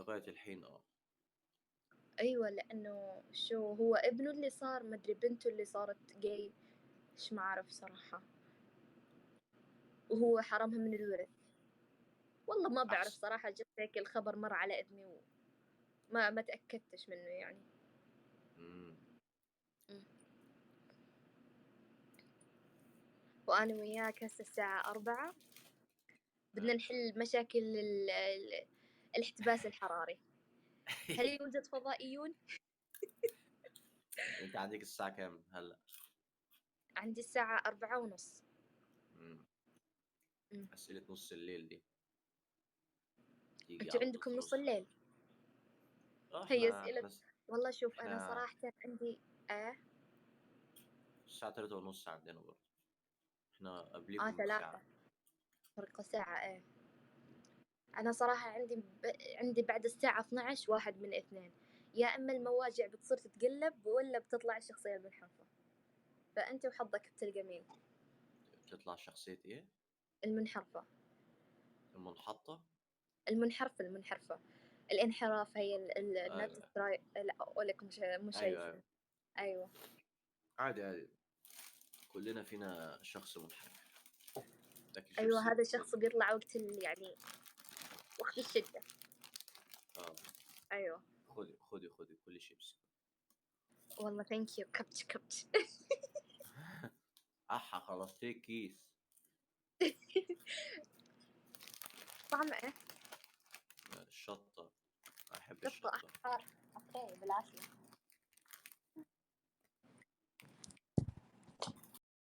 لغاية الحين أيوة، لأنه شو هو ابنه اللي صار مدري بنته اللي صارت جاي، إيش ما أعرف صراحة، وهو حرمها من الورث. والله ما بعرف أحسن. صراحة، جت هيك الخبر مر على إذني وما تأكدتش منه يعني. مم. مم. وأنا وياك هسه الساعة 4 بدنا نحل مشاكل الاحتباس الحراري. هل يوجد فضائيون؟ أنت عندك الساعة كام هلا؟ عندي الساعة 4:30. مم. مم. أسئلة نص الليل دي تيجي انتوا على طول عندكم في نص نص. الليل؟ هي احنا أسئلة. والله شوف أنا احنا صراحة عندي الساعة 3:30 عندنا برضه. احنا قبليكم 3 بساعة. فرق ساعة أنا صراحة عندي بعد الساعة 12 واحد من اثنين، يا إما المواجع بتصير تتقلب ولا بتطلع الشخصية المنحرفة، فأنت وحظك بتلقى مين. تطلع شخصية ايه؟ المنحرفة. المنحطة. المنحرفة. الانحراف هي النت ايوه لا أقول لك مش ايوه شايفة. ايوه. أيوة. عادي عادي، كلنا فينا شخص منحرف. لكن أيوة، شيبسي هذا الشخص بيطلع وقت يعني وقت الشدة. اه. أيوة. خدي كل شيبسي. والله ثانك يو، كبت. احا خلاص هيك كيس. طعم إيه؟ الشطة، احب قطة الشطة. أحمر. أوكي بالعافية.